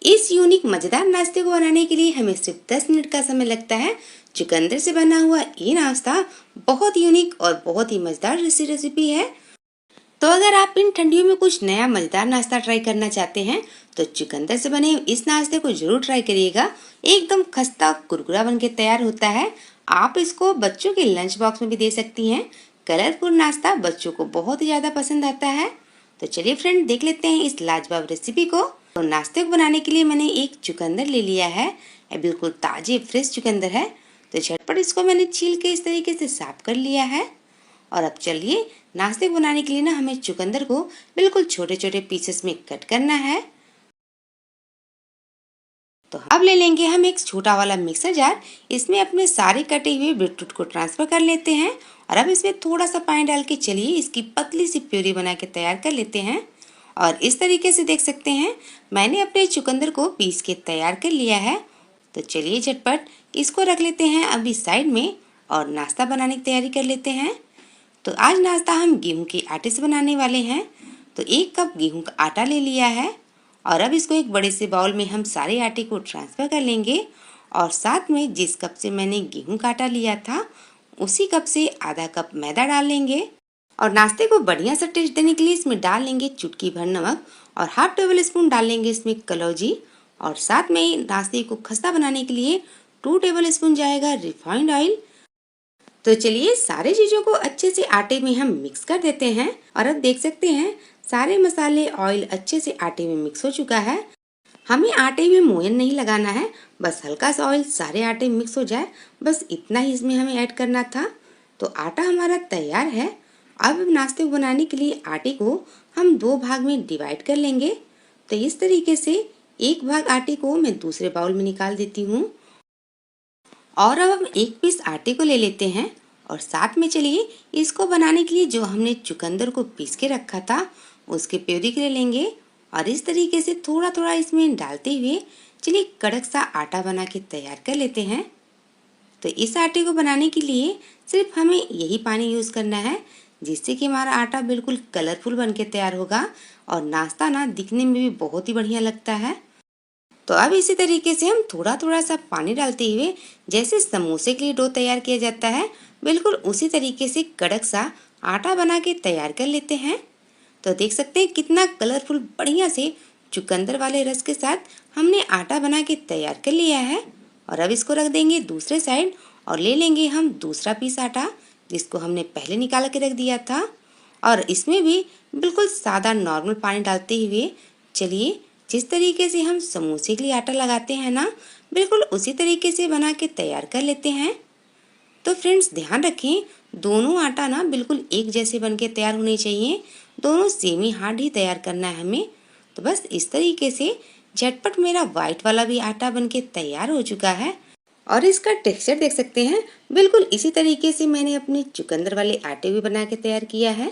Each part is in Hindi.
इस यूनिक मजेदार नाश्ते को बनाने के लिए हमें सिर्फ 10 मिनट का समय लगता है। चुकंदर से बना हुआ ये नाश्ता बहुत यूनिक और बहुत ही मजेदार रेसिपी है। तो अगर आप इन ठंडियों में कुछ नया मजेदार नाश्ता ट्राई करना चाहते हैं तो चुकंदर से बने इस नाश्ते को जरूर ट्राई करिएगा। एकदम खस्ता कुरकुरा बन के तैयार होता है। आप इसको बच्चों के लंच बॉक्स में भी दे सकती हैं। कलरफुल नाश्ता बच्चों को बहुत ही ज्यादा पसंद आता है। तो चलिए फ्रेंड, देख लेते हैं इस लाजवाब रेसिपी को। तो नाश्ते को बनाने के लिए मैंने एक चुकंदर ले लिया है। ये बिल्कुल ताजे फ्रेश चुकंदर है। तो झटपट इसको मैंने छील के इस तरीके से साफ कर लिया है। और अब चलिए, नाश्ते को बनाने के लिए ना हमें चुकंदर को बिल्कुल छोटे छोटे पीसेस में कट करना है। तो अब ले लेंगे हम एक छोटा वाला मिक्सर जार। इसमें अपने सारे कटे हुए बीटरूट को ट्रांसफर कर लेते हैं। और अब इसमें थोड़ा सा पानी डाल के चलिए इसकी पतली सी प्यूरी बना के तैयार कर लेते हैं। और इस तरीके से देख सकते हैं मैंने अपने चुकंदर को पीस के तैयार कर लिया है। तो चलिए झटपट इसको रख लेते हैं अभी साइड में और नाश्ता बनाने की तैयारी कर लेते हैं। तो आज नाश्ता हम गेहूं के आटे से बनाने वाले हैं। तो 1 कप गेहूं का आटा ले लिया है। और अब इसको एक बड़े से बाउल में हम सारे आटे को ट्रांसफर कर लेंगे। और साथ में जिस कप से मैंने गेहूं का आटा लिया था उसी कप से आधा कप मैदा डाल लेंगे। और नाश्ते को बढ़िया सा टेस्ट देने के लिए इसमें डाल लेंगे चुटकी भर नमक और हाफ टेबल स्पून डाल लेंगे इसमें कलौजी। और साथ में नाश्ते को खस्ता बनाने के लिए 2 टेबल स्पून जाएगा रिफाइंड ऑयल। तो चलिए सारे चीजों को अच्छे से आटे में हम मिक्स कर देते हैं। और अब देख सकते हैं सारे मसाले ऑयल अच्छे से आटे में मिक्स हो चुका है। हमें आटे में मोयन नहीं लगाना है, बस हल्का सा ऑयल सारे आटे में मिक्स हो जाए, बस इतना ही इसमें हमें ऐड करना था। तो आटा हमारा तैयार है। अब नाश्ते को बनाने के लिए आटे को हम 2 भाग में डिवाइड कर लेंगे। तो इस तरीके से एक भाग आटे को मैं दूसरे बाउल में निकाल देती हूँ। और अब हम 1 पीस आटे को ले लेते हैं और साथ में चलिए इसको बनाने के लिए जो हमने चुकंदर को पीस के रखा था उसके प्यूरी के ले लेंगे। और इस तरीके से थोड़ा थोड़ा इसमें डालते हुए चलिए कड़क सा आटा बना के तैयार कर लेते हैं। तो इस आटे को बनाने के लिए सिर्फ हमें यही पानी यूज करना है, जिससे कि हमारा आटा बिल्कुल कलरफुल बन के तैयार होगा और नाश्ता ना दिखने में भी बहुत ही बढ़िया लगता है। तो अब इसी तरीके से हम थोड़ा थोड़ा सा पानी डालते हुए जैसे समोसे के लिए डो तैयार किया जाता है बिल्कुल उसी तरीके से कड़क सा आटा बना के तैयार कर लेते हैं। तो देख सकते हैं कितना कलरफुल बढ़िया से चुकंदर वाले रस के साथ हमने आटा बना के तैयार कर लिया है। और अब इसको रख देंगे दूसरे साइड और ले लेंगे हम दूसरा पीस आटा जिसको हमने पहले निकाल के रख दिया था। और इसमें भी बिल्कुल सादा नॉर्मल पानी डालते हुए चलिए जिस तरीके से हम समोसे के लिए आटा लगाते हैं ना बिल्कुल उसी तरीके से बना के तैयार कर लेते हैं। तो फ्रेंड्स ध्यान रखें दोनों आटा ना बिल्कुल एक जैसे बन के तैयार होने चाहिए, दोनों सेम ही हार्ड ही तैयार करना है हमें। तो बस इस तरीके से झटपट मेरा व्हाइट वाला भी आटा बन के तैयार हो चुका है। और इसका टेक्सचर देख सकते हैं बिल्कुल इसी तरीके से मैंने अपने चुकंदर वाले आटे भी बना के तैयार किया है।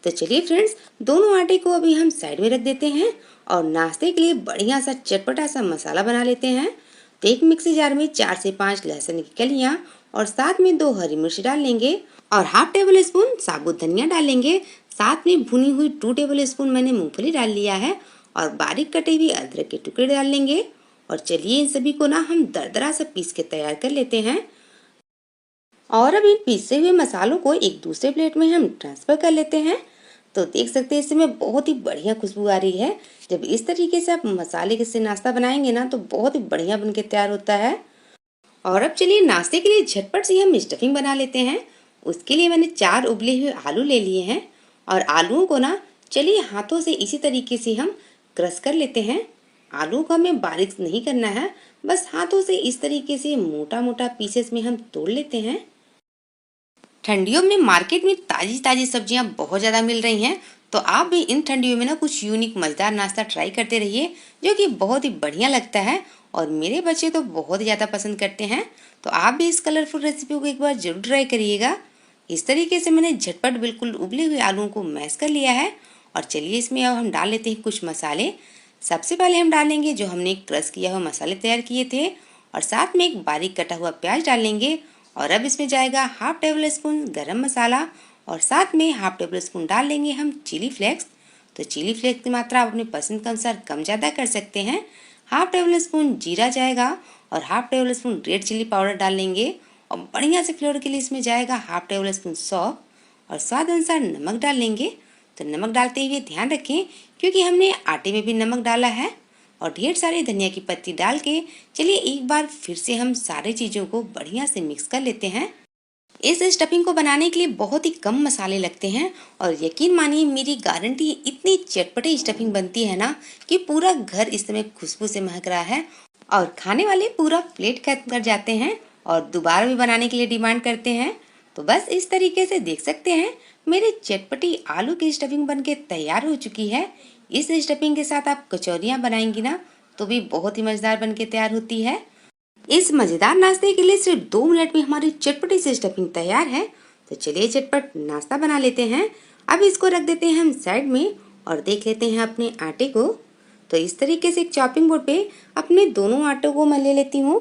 तो चलिए फ्रेंड्स दोनों आटे को अभी हम साइड में रख देते हैं और नाश्ते के लिए बढ़िया सा चटपटा सा मसाला बना लेते हैं। तो एक मिक्सी जार में 4 से 5 लहसुन की कलियां और साथ में 2 हरी मिर्च डाल लेंगे और हाफ टेबल स्पून साबुत धनिया डालेंगे। साथ में भुनी हुई 2 टेबल स्पून मैंने मूंगफली डाल लिया है और बारीक कटे हुए अदरक के टुकड़े डाल लेंगे। और चलिए इन सभी को ना हम दरदरा सा पीस के तैयार कर लेते हैं। और अब इन पीसे हुए मसालों को एक दूसरे प्लेट में हम ट्रांसफर कर लेते हैं। तो देख सकते हैं इसमें बहुत ही बढ़िया खुशबू आ रही है। जब इस तरीके से आप मसाले के से नाश्ता बनाएंगे ना तो बहुत ही बढ़िया बन के तैयार होता है। और अब चलिए नाश्ते के लिए झटपट से हम स्टफिंग बना लेते हैं। उसके लिए मैंने 4 उबले हुए आलू ले लिए हैं और आलूओं को ना चलिए हाथों से इसी तरीके से हम क्रश कर लेते हैं। आलू को हमें बारीक नहीं करना है, बस हाथों से इस तरीके से मोटा मोटा पीसेस में हम तोड़ लेते हैं। ठंडियों में मार्केट में ताजी ताजी सब्जियां बहुत ज़्यादा मिल रही हैं। तो आप भी इन ठंडियों में ना कुछ यूनिक मज़ेदार नाश्ता ट्राई करते रहिए जो कि बहुत ही बढ़िया लगता है और मेरे बच्चे तो बहुत ज़्यादा पसंद करते हैं। तो आप भी इस कलरफुल रेसिपी को एक बार जरूर ट्राई करिएगा। इस तरीके से मैंने झटपट बिल्कुल उबले हुए आलूओं को मैश कर लिया है। और चलिए इसमें अब हम डाल लेते हैं कुछ मसाले। सबसे पहले हम डालेंगे जो हमने क्रश किया हुआ मसाले तैयार किए थे और साथ में एक बारीक कटा हुआ प्याज डालेंगे। और अब इसमें जाएगा हाफ टेबल स्पून गरम मसाला और साथ में हाफ टेबल स्पून डाल लेंगे हम चिली फ्लेक्स। तो चिली फ्लेक्स की मात्रा आप अपने पसंद के अनुसार कम ज़्यादा कर सकते हैं। हाफ टेबल स्पून जीरा जाएगा और half table spoon red chilli powder डाल लेंगे और बढ़िया से फ्लेवर के लिए इसमें जाएगा हाफ टेबल स्पून सौंफ और स्वाद अनुसार नमक डाल लेंगे। तो नमक डालते हुए ध्यान रखें क्योंकि हमने आटे में भी नमक डाला है। और ढेर सारी धनिया की पत्ती डाल के चलिए एक बार फिर से हम सारी चीज़ों को बढ़िया से मिक्स कर लेते हैं। इस स्टफिंग को बनाने के लिए बहुत ही कम मसाले लगते हैं और यकीन मानिए मेरी गारंटी इतनी चटपटी स्टफिंग बनती है ना कि पूरा घर इस समय खुशबू से महक रहा है और खाने वाले पूरा प्लेट खत्म कर जाते हैं और दोबारा भी बनाने के लिए डिमांड करते हैं। तो बस इस तरीके से देख सकते हैं मेरी चटपटी आलू की स्टफिंग बनके तैयार हो चुकी है। इस स्टफिंग के साथ आप कचौरियाँ बनाएंगी ना तो भी बहुत ही मज़ेदार बनके तैयार होती है। इस मज़ेदार नाश्ते के लिए सिर्फ 2 मिनट में हमारी चटपटी सी स्टफिंग तैयार है। तो चलिए चटपट नाश्ता बना लेते हैं। अब इसको रख देते हैं हम साइड में और देख लेते हैं अपने आटे को। तो इस तरीके से एक चॉपिंग बोर्ड पे अपने दोनों आटों को मैं ले लेती हूँ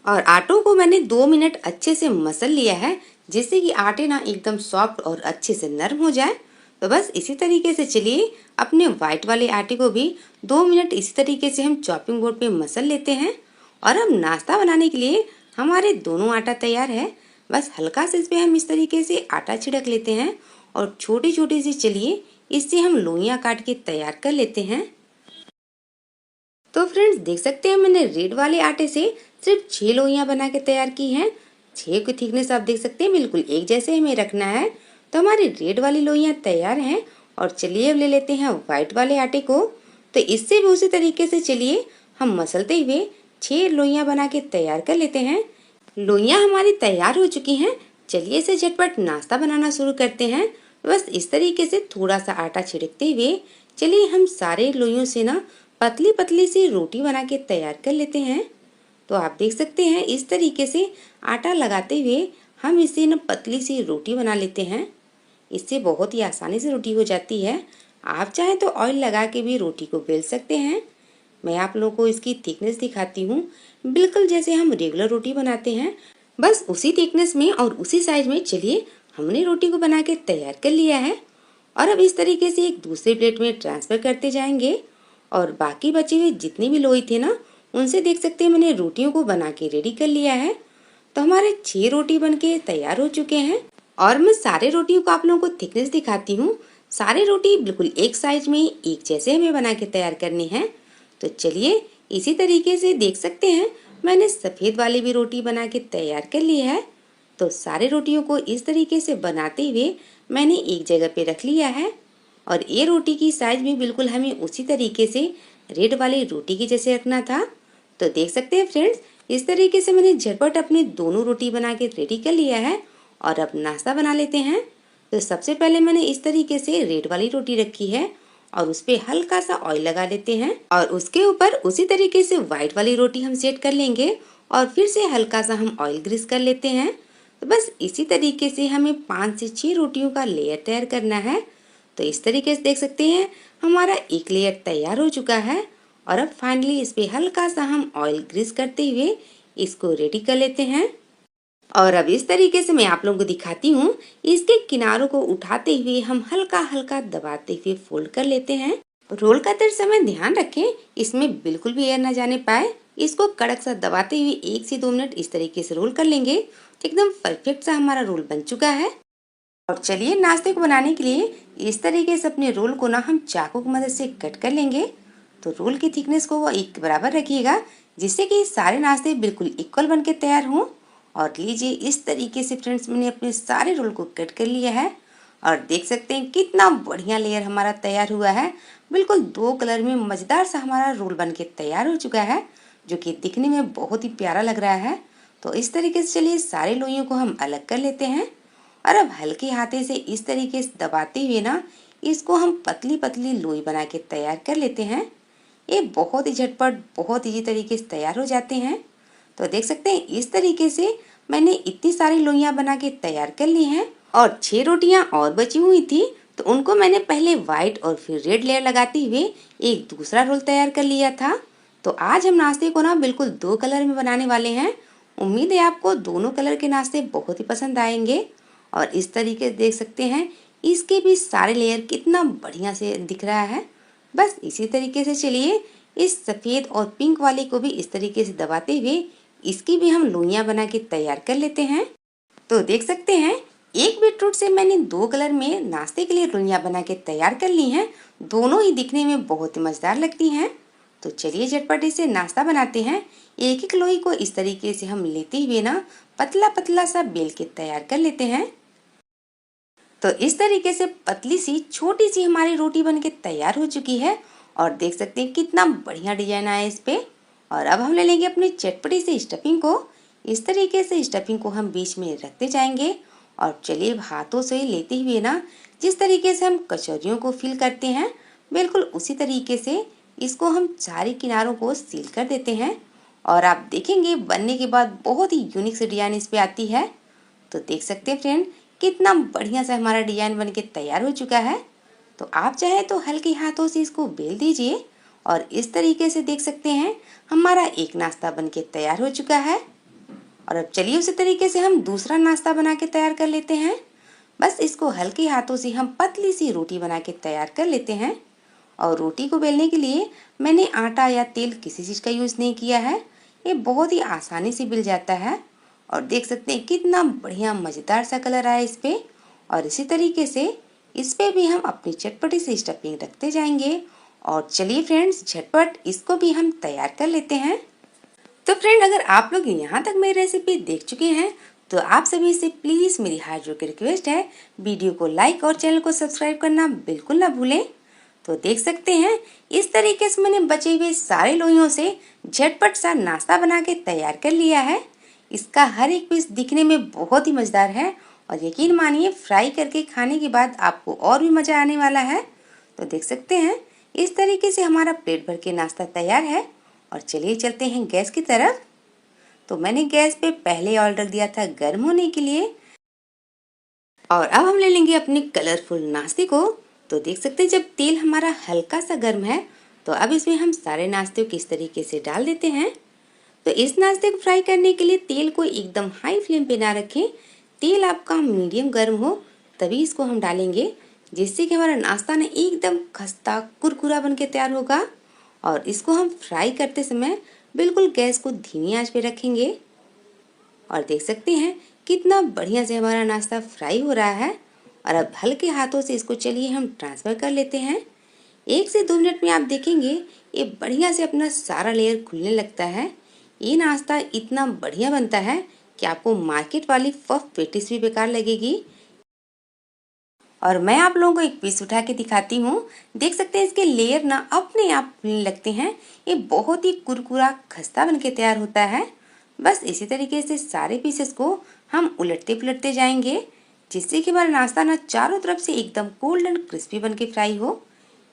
और आटों को मैंने 2 मिनट अच्छे से मसल लिया है जिससे कि आटे ना एकदम सॉफ्ट और अच्छे से नरम हो जाए। तो बस इसी तरीके से चलिए अपने व्हाइट वाले आटे को भी 2 मिनट इसी तरीके से हम चॉपिंग बोर्ड पे मसल लेते हैं। और अब नाश्ता बनाने के लिए हमारे दोनों आटा तैयार है। बस हल्का से इस पे हम इस तरीके से आटा छिड़क लेते हैं और छोटी छोटी सी चलिए इससे हम लोइयाँ काट के तैयार कर लेते हैं। तो फ्रेंड्स देख सकते हैं मैंने रेड वाले आटे से सिर्फ 6 लोइयाँ बना के तैयार की हैं। 6 की थिकनेस आप देख सकते हैं बिल्कुल एक जैसे हमें रखना है। तो हमारी रेड वाली लोइयाँ तैयार हैं और चलिए अब ले लेते हैं व्हाइट वाले आटे को। तो इससे भी उसी तरीके से चलिए हम मसलते हुए 6 लोइयाँ बना के तैयार कर लेते हैं। लोइयाँ हमारी तैयार हो चुकी हैं। चलिए इसे झटपट नाश्ता बनाना शुरू करते हैं। बस इस तरीके से थोड़ा सा आटा छिड़कते हुए चलिए हम सारे लोइयों से ना पतली पतली सी रोटी बना के तैयार कर लेते हैं। तो आप देख सकते हैं इस तरीके से आटा लगाते हुए हम इसे ना पतली सी रोटी बना लेते हैं। इससे बहुत ही आसानी से रोटी हो जाती है। आप चाहें तो ऑयल लगा के भी रोटी को बेल सकते हैं। मैं आप लोगों को इसकी थिकनेस दिखाती हूँ, बिल्कुल जैसे हम रेगुलर रोटी बनाते हैं। बस उसी थिकनेस में और उसी साइज में चलिए हमने रोटी को बना के तैयार कर लिया है। और अब इस तरीके से एक दूसरे प्लेट में ट्रांसफ़र करते जाएंगे और बाकी बचे हुए जितने भी लोई थे ना उनसे देख सकते हैं मैंने रोटियों को बना के रेडी कर लिया है। तो हमारे 6 रोटी बन के तैयार हो चुके हैं और मैं सारे रोटियों को आप लोगों को थिकनेस दिखाती हूँ। सारे रोटी बिल्कुल एक साइज में एक जैसे हमें बना के तैयार करनी है। तो चलिए इसी तरीके से देख सकते हैं मैंने सफ़ेद वाली भी रोटी बना के तैयार कर ली है। तो सारे रोटियों को इस तरीके से बनाते हुए मैंने एक जगह पे रख लिया है और ये रोटी की साइज भी बिल्कुल हमें उसी तरीके से रेड वाली रोटी की जैसे रखना था। तो देख सकते हैं फ्रेंड्स इस तरीके से मैंने झटपट अपनी दोनों रोटी बना के रेडी कर लिया है और अब नाश्ता बना लेते हैं। तो सबसे पहले मैंने इस तरीके से रेड वाली रोटी रखी है और उस पर हल्का सा ऑयल लगा लेते हैं और उसके ऊपर उसी तरीके से व्हाइट वाली रोटी हम सेट कर लेंगे और फिर से हल्का सा हम ऑयल ग्रीस कर लेते हैं। तो बस इसी तरीके से हमें 5 से 6 रोटियों का लेयर तैयार करना है। तो इस तरीके से देख सकते हैं हमारा एक लेयर तैयार हो चुका है और अब फाइनली इस पे हल्का सा हम ऑयल ग्रीस करते हुए इसको रेडी कर लेते हैं। और अब इस तरीके से मैं आप लोगों को दिखाती हूँ। इसके किनारों को उठाते हुए हम हल्का हल्का दबाते हुए फोल्ड कर लेते हैं। रोल करते समय ध्यान रखें इसमें बिल्कुल भी एयर ना जाने पाए। इसको कड़क सा दबाते हुए 1 से 2 मिनट इस तरीके से रोल कर लेंगे। एकदम परफेक्ट सा हमारा रोल बन चुका है। और चलिए नाश्ते को बनाने के लिए इस तरीके से अपने रोल को ना हम चाकू की मदद से कट कर लेंगे। तो रोल की थिकनेस को वो एक बराबर रखिएगा जिससे कि सारे नाश्ते बिल्कुल इक्वल बन के तैयार हों। और लीजिए इस तरीके से फ्रेंड्स मैंने अपने सारे रोल को कट कर लिया है और देख सकते हैं कितना बढ़िया लेयर हमारा तैयार हुआ है। बिल्कुल 2 कलर में मज़ेदार सा हमारा रोल बन के तैयार हो चुका है जो कि दिखने में बहुत ही प्यारा लग रहा है। तो इस तरीके से चलिए सारे लोइयों को हम अलग कर लेते हैं और अब हल्के हाथे से इस तरीके से दबाते हुए ना इसको हम पतली पतली लोई बना के तैयार कर लेते हैं। ये बहुत ही झटपट बहुत इजी तरीके से तैयार हो जाते हैं। तो देख सकते हैं इस तरीके से मैंने इतनी सारी लोइयां बना के तैयार कर ली हैं और 6 रोटियां और बची हुई थी तो उनको मैंने पहले व्हाइट और फिर रेड लेयर लगाते हुए एक दूसरा रोल तैयार कर लिया था। तो आज हम नाश्ते को ना बिल्कुल 2 कलर में बनाने वाले हैं। उम्मीद है आपको दोनों कलर के नाश्ते बहुत ही पसंद आएंगे। और इस तरीके से देख सकते हैं इसके भी सारे लेयर कितना बढ़िया से दिख रहा है। बस इसी तरीके से चलिए इस सफ़ेद और पिंक वाले को भी इस तरीके से दबाते हुए इसकी भी हम लोइयां बना के तैयार कर लेते हैं। तो देख सकते हैं एक बीटरूट से मैंने 2 कलर में नाश्ते के लिए लोइयां बना के तैयार कर ली हैं। दोनों ही दिखने में बहुत ही मजेदार लगती हैं। तो चलिए झटपट से नाश्ता बनाते हैं। एक एक लोई को इस तरीके से हम लेते हुए ना पतला पतला सा बेल के तैयार कर लेते हैं। तो इस तरीके से पतली सी छोटी सी हमारी रोटी बनके तैयार हो चुकी है और देख सकते हैं कितना बढ़िया डिजाइन आया इस पे। और अब हम ले लेंगे अपनी चटपटी सी स्टफिंग को। इस तरीके से स्टफिंग को हम बीच में रखते जाएंगे और चलिए हाथों से लेते हुए ना जिस तरीके से हम कचौरियों को फिल करते हैं बिल्कुल उसी तरीके से इसको हम सारे किनारों को सील कर देते हैं। और आप देखेंगे बनने के बाद बहुत ही यूनिक सी डिजाइन इस पे आती है। तो देख सकते हैं फ्रेंड कितना बढ़िया सा हमारा डिजाइन बनके तैयार हो चुका है। तो आप चाहे तो हल्के हाथों से इसको बेल दीजिए और इस तरीके से देख सकते हैं हमारा एक नाश्ता बनके तैयार हो चुका है। और अब चलिए उसी तरीके से हम दूसरा नाश्ता बना के तैयार कर लेते हैं। बस इसको हल्के हाथों से हम पतली सी रोटी बना के तैयार कर लेते हैं। और रोटी को बेलने के लिए मैंने आटा या तेल किसी चीज़ का यूज़ नहीं किया है। ये बहुत ही आसानी से बिल जाता है। और देख सकते हैं कितना बढ़िया मज़ेदार सा कलर आया इस पे। और इसी तरीके से इस पे भी हम अपनी चटपटी सी स्टफिंग रखते जाएंगे। और चलिए फ्रेंड्स झटपट इसको भी हम तैयार कर लेते हैं। तो फ्रेंड अगर आप लोग यहाँ तक मेरी रेसिपी देख चुके हैं तो आप सभी से प्लीज़ मेरी हाथ जोड़ के रिक्वेस्ट है वीडियो को लाइक और चैनल को सब्सक्राइब करना बिल्कुल ना भूलें। तो देख सकते हैं इस तरीके से मैंने बचे हुए सारे लोइयों से झटपट सा नाश्ता बना के तैयार कर लिया है। इसका हर एक पीस दिखने में बहुत ही मज़ेदार है और यकीन मानिए फ्राई करके खाने के बाद आपको और भी मज़ा आने वाला है। तो देख सकते हैं इस तरीके से हमारा प्लेट भर के नाश्ता तैयार है। और चलिए चलते हैं गैस की तरफ। तो मैंने गैस पे पहले ऑयल रख दिया था गर्म होने के लिए। और अब हम ले लेंगे अपने कलरफुल नाश्ते को। तो देख सकते हैं जब तेल हमारा हल्का सा गर्म है तो अब इसमें हम सारे नाश्ते को इस तरीके से डाल देते हैं। तो इस नाश्ते को फ्राई करने के लिए तेल को एकदम हाई फ्लेम पे ना रखें। तेल आपका मीडियम गर्म हो तभी इसको हम डालेंगे, जिससे कि हमारा नाश्ता ना एकदम खस्ता कुरकुरा बन के तैयार होगा। और इसको हम फ्राई करते समय बिल्कुल गैस को धीमी आंच पे रखेंगे। और देख सकते हैं कितना बढ़िया से हमारा नाश्ता फ्राई हो रहा है। और अब हल्के हाथों से इसको चलिए हम ट्रांसफ़र कर लेते हैं। 1 से 2 मिनट में आप देखेंगे ये बढ़िया से अपना सारा लेयर खुलने लगता है। ये नाश्ता इतना बढ़िया बनता है कि आपको मार्केट वाली पफ पेटिस भी बेकार लगेगी। और मैं आप लोगों को एक पीस उठा के दिखाती हूँ। देख सकते हैं इसके लेयर ना अपने आप खुलने लगते हैं। ये बहुत ही कुरकुरा खस्ता बनके तैयार होता है। बस इसी तरीके से सारे पीसेस को हम उलटते पुलटते जाएंगे, जिससे कि हमारा नाश्ता ना चारों तरफ से एकदम कोल्ड एंड क्रिस्पी बनके फ्राई हो।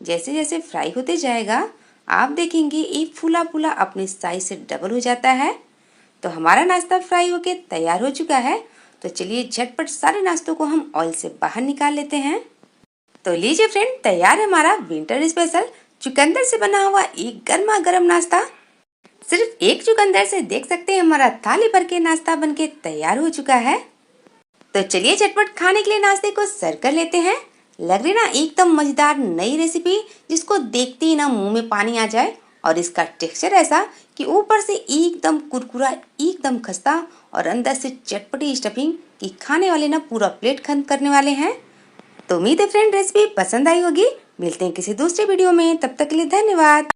जैसे जैसे फ्राई होते जाएगा आप देखेंगे ये फूला फूला अपने साइज से डबल हो जाता है। तो हमारा नाश्ता फ्राई होके तैयार हो चुका है। तो चलिए झटपट सारे नाश्तों को हम ऑयल से बाहर निकाल लेते हैं। तो लीजिए फ्रेंड तैयार है हमारा विंटर स्पेशल चुकंदर से बना हुआ एक गर्मा गर्म नाश्ता। सिर्फ एक चुकंदर से देख सकते हैं हमारा थाली भर के नाश्ता बनके तैयार हो चुका है। तो चलिए झटपट खाने के लिए नाश्ते को सर्व कर लेते हैं। लग रही ना एकदम मजेदार नई रेसिपी, जिसको देखते ही ना मुंह में पानी आ जाए। और इसका टेक्सचर ऐसा कि ऊपर से एकदम कुरकुरा एकदम खस्ता और अंदर से चटपटी स्टफिंग कि खाने वाले ना पूरा प्लेट खत्म करने वाले हैं। तो उम्मीद है फ्रेंड रेसिपी पसंद आई होगी। मिलते हैं किसी दूसरे वीडियो में, तब तक के लिए धन्यवाद।